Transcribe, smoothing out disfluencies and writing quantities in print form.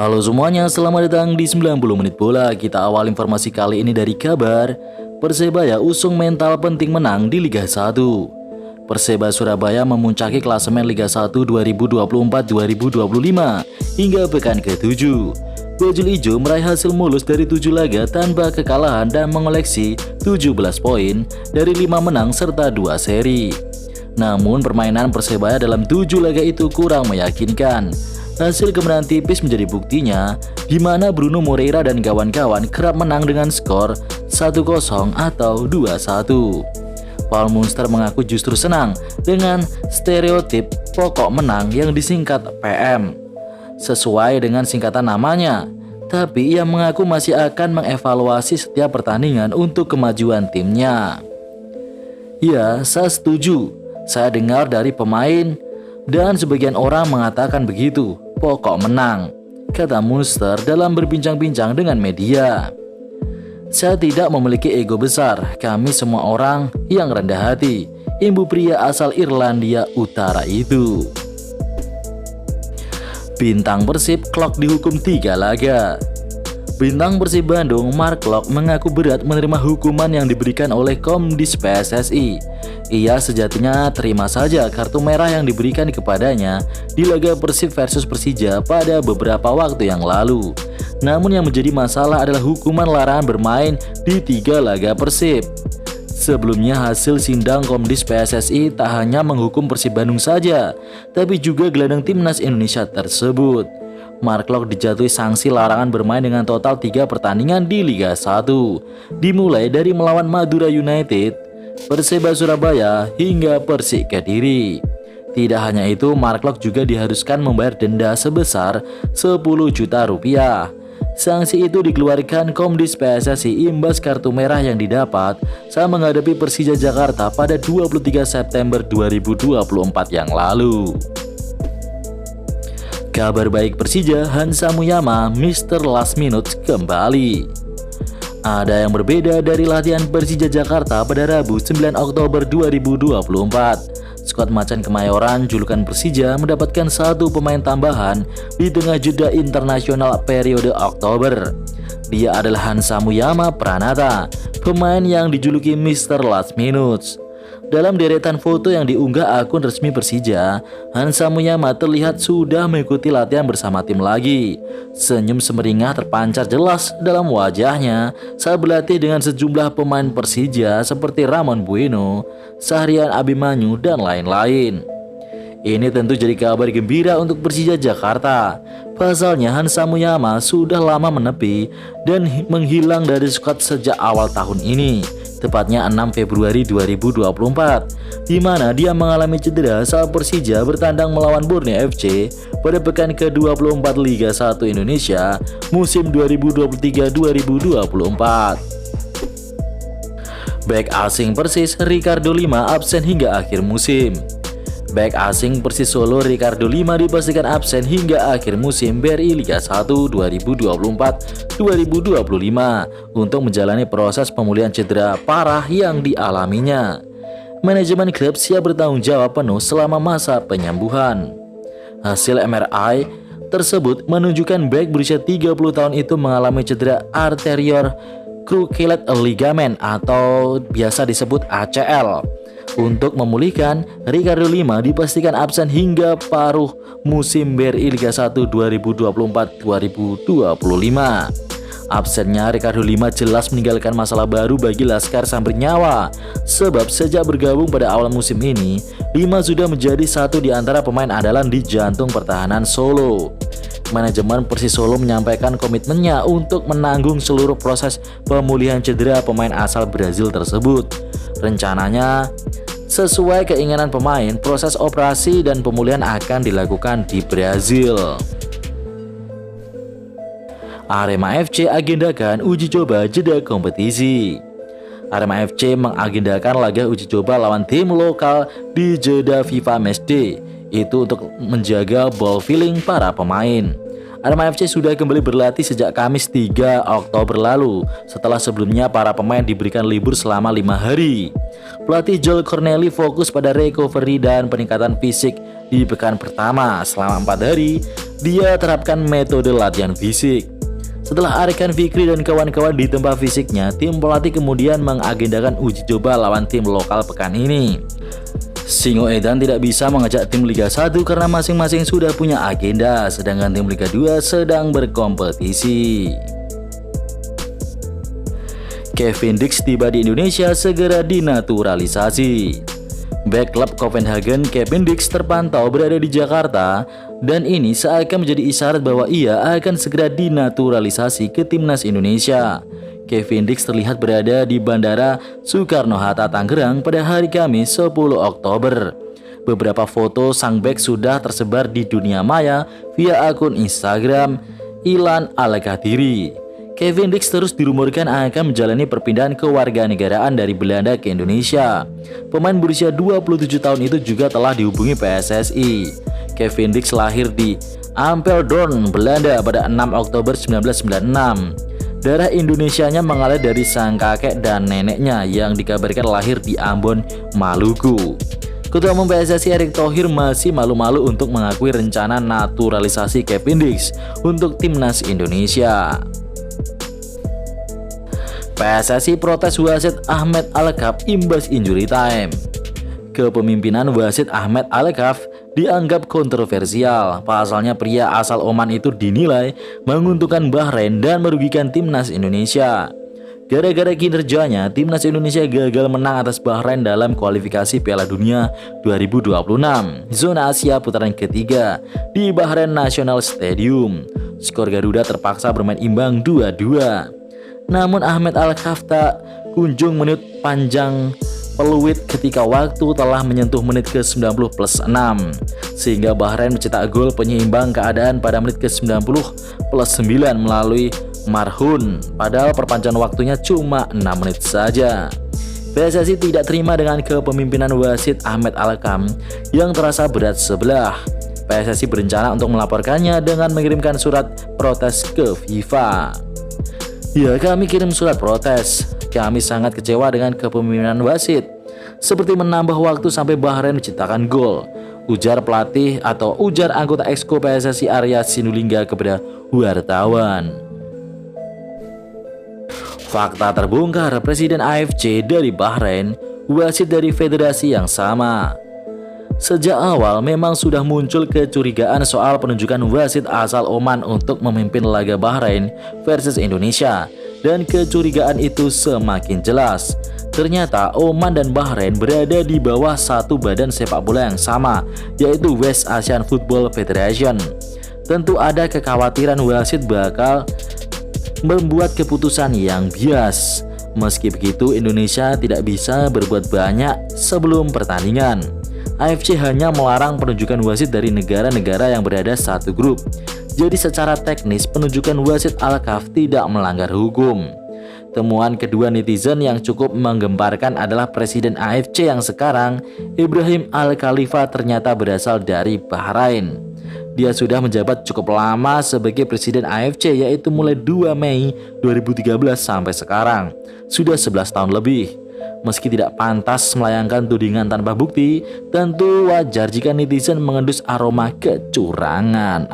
Halo semuanya, selamat datang di 90 menit bola. Kita awal informasi kali ini dari kabar Persebaya usung mental penting menang di Liga 1. Perseba Surabaya memuncaki klasemen Liga 1 2024-2025 hingga pekan ke-7. Bajul Ijo meraih hasil mulus dari 7 laga tanpa kekalahan dan mengoleksi 17 poin dari 5 menang serta 2 seri. Namun permainan Persebaya dalam 7 laga itu kurang meyakinkan. Hasil kemenangan tipis menjadi buktinya, di mana Bruno Moreira dan kawan-kawan kerap menang dengan skor 1-0 atau 2-1. Paul Munster mengaku justru senang dengan stereotip pokok menang yang disingkat PM, sesuai dengan singkatan namanya. Tapi ia mengaku masih akan mengevaluasi setiap pertandingan untuk kemajuan timnya. Ya, saya setuju. Saya dengar dari pemain dan sebagian orang mengatakan begitu, pokok menang, kata Munster dalam berbincang-bincang dengan media. Saya tidak memiliki ego besar, kami semua orang yang rendah hati, imbu pria asal Irlandia Utara itu. Bintang Persib Klok dihukum 3 laga. Bintang Persib Bandung Mark Klok mengaku berat menerima hukuman yang diberikan oleh Komdis PSSI. Ia sejatinya terima saja kartu merah yang diberikan kepadanya di laga Persib versus Persija pada beberapa waktu yang lalu. Namun yang menjadi masalah adalah hukuman larangan bermain di 3 laga Persib. Sebelumnya hasil sidang Komdis PSSI tak hanya menghukum Persib Bandung saja, tapi juga gelandang timnas Indonesia tersebut. Mark Klok dijatuhi sanksi larangan bermain dengan total 3 pertandingan di Liga 1, dimulai dari melawan Madura United, Perseba Surabaya hingga Persik Kediri. Tidak hanya itu, Mark Klok juga diharuskan membayar denda sebesar 10 juta rupiah. Sanksi itu dikeluarkan Komdis PSSI imbas kartu merah yang didapat saat menghadapi Persija Jakarta pada 23 September 2024 yang lalu. Kabar baik Persija, Hansa Muyama Mr. Last Minute kembali. Ada yang berbeda dari latihan Persija Jakarta pada Rabu 9 Oktober 2024. Skuad Macan Kemayoran julukan Persija mendapatkan 1 pemain tambahan di tengah jeda internasional periode Oktober. Dia adalah Hansa Muyama Pranata, pemain yang dijuluki Mr. Last Minute. Dalam deretan foto yang diunggah akun resmi Persija, Hansa Muyama terlihat sudah mengikuti latihan bersama tim lagi. Senyum semeringah terpancar jelas dalam wajahnya saat berlatih dengan sejumlah pemain Persija seperti Ramon Bueno, Sahrian Abimanyu, dan lain-lain. Ini tentu jadi kabar gembira untuk Persija Jakarta. Pasalnya Hansa Muyama sudah lama menepi dan menghilang dari skuad sejak awal tahun ini, tepatnya 6 Februari 2024, di mana dia mengalami cedera saat Persija bertandang melawan Borneo FC pada pekan ke-24 Liga 1 Indonesia musim 2023-2024. Bek asing Persis Ricardo Lima absen hingga akhir musim. Bek asing Persis Solo Ricardo Lima dipastikan absen hingga akhir musim BRI Liga 1 2024-2025 untuk menjalani proses pemulihan cedera parah yang dialaminya. Manajemen klub siap bertanggung jawab penuh selama masa penyembuhan. Hasil MRI tersebut menunjukkan bek berusia 30 tahun itu mengalami cedera anterior cruciate ligament atau biasa disebut ACL. Untuk memulihkan, Ricardo Lima dipastikan absen hingga paruh musim BRI Liga 1 2024-2025. Absennya Ricardo Lima jelas meninggalkan masalah baru bagi Laskar Sang Bernyawa, sebab sejak bergabung pada awal musim ini, Lima sudah menjadi satu di antara pemain andalan di jantung pertahanan Solo. Manajemen Persis Solo menyampaikan komitmennya untuk menanggung seluruh proses pemulihan cedera pemain asal Brazil tersebut. Rencananya, sesuai keinginan pemain, proses operasi dan pemulihan akan dilakukan di Brazil. Arema FC agendakan uji coba jeda kompetisi. Arema FC mengagendakan laga uji coba lawan tim lokal di jeda FIFA Matchday, itu untuk menjaga ball feeling para pemain. Arema FC sudah kembali berlatih sejak Kamis 3 Oktober lalu, setelah sebelumnya para pemain diberikan libur selama 5 hari. Pelatih Joel Corneli fokus pada recovery dan peningkatan fisik Di pekan pertama selama 4 hari, dia terapkan metode latihan fisik. Setelah Arkan Fikri dan kawan-kawan di tempat fisiknya, tim pelatih kemudian mengagendakan uji coba lawan tim lokal pekan ini. Singo Edan tidak bisa mengajak tim Liga 1 karena masing-masing sudah punya agenda, sedangkan tim Liga 2 sedang berkompetisi. Kevin Dix tiba di Indonesia segera dinaturalisasi. Bek klub Copenhagen Kevin Dix terpantau berada di Jakarta, dan ini seakan menjadi isyarat bahwa ia akan segera dinaturalisasi ke timnas Indonesia. Kevin Dix terlihat berada di Bandara Soekarno-Hatta, Tangerang pada hari Kamis 10 Oktober. Beberapa foto sang bek sudah tersebar di dunia maya via akun Instagram Ilan Al-Qadiri. Kevin Dix terus dirumorkan akan menjalani perpindahan kewarganegaraan dari Belanda ke Indonesia. Pemain berusia 27 tahun itu juga telah dihubungi PSSI. Kevin Dix lahir di Apeldoorn, Belanda pada 6 Oktober 1996. Darah Indonesianya mengalir dari sang kakek dan neneknya yang dikabarkan lahir di Ambon, Maluku. Ketua Umum PSSI Erick Thohir masih malu-malu untuk mengakui rencana naturalisasi Kevin Dix untuk timnas Indonesia. PSSI protes wasit Ahmed Al-Kaf imbas injury time. Kepemimpinan wasit Ahmed Al-Kaf dianggap kontroversial. Pasalnya pria asal Oman itu dinilai menguntungkan Bahrain dan merugikan timnas Indonesia. Gara-gara kinerjanya, timnas Indonesia gagal menang atas Bahrain dalam kualifikasi Piala Dunia 2026 zona Asia putaran ketiga di Bahrain National Stadium. Skor Garuda terpaksa bermain imbang 2-2. Namun Ahmed Al-Kaf tak kunjung menit panjang peluit ketika waktu telah menyentuh menit ke-90 plus 6, sehingga Bahrain mencetak gol penyeimbang keadaan pada menit ke-90 plus 9 melalui Marhun, padahal perpanjangan waktunya cuma 6 menit saja. PSSI tidak terima dengan kepemimpinan wasit Ahmed Al-Kaf yang terasa berat sebelah. PSSI berencana untuk melaporkannya dengan mengirimkan surat protes ke FIFA. Ya, kami kirim surat protes. Kami sangat kecewa dengan kepemimpinan wasit, seperti menambah waktu sampai Bahrain menciptakan gol, ujar pelatih atau ujar anggota Exco PSSI Arya Sinulinga kepada wartawan. Fakta terbongkar, Presiden AFC dari Bahrain, wasit dari federasi yang sama. Sejak awal memang sudah muncul kecurigaan soal penunjukan wasit asal Oman untuk memimpin laga Bahrain versus Indonesia, dan kecurigaan itu semakin jelas. Ternyata Oman dan Bahrain berada di bawah satu badan sepak bola yang sama, yaitu West Asian Football Federation. Tentu ada kekhawatiran wasit bakal membuat keputusan yang bias. Meski begitu, Indonesia tidak bisa berbuat banyak sebelum pertandingan. AFC hanya melarang penunjukan wasit dari negara-negara yang berada satu grup. Jadi secara teknis penunjukan wasit Al-Kaf tidak melanggar hukum. Temuan kedua netizen yang cukup menggemparkan adalah Presiden AFC yang sekarang, Ibrahim Al-Khalifa, ternyata berasal dari Bahrain. Dia sudah menjabat cukup lama sebagai Presiden AFC, yaitu mulai 2 Mei 2013 sampai sekarang. Sudah 11 tahun lebih. Meski tidak pantas melayangkan tudingan tanpa bukti, tentu wajar jika netizen mengendus aroma kecurangan.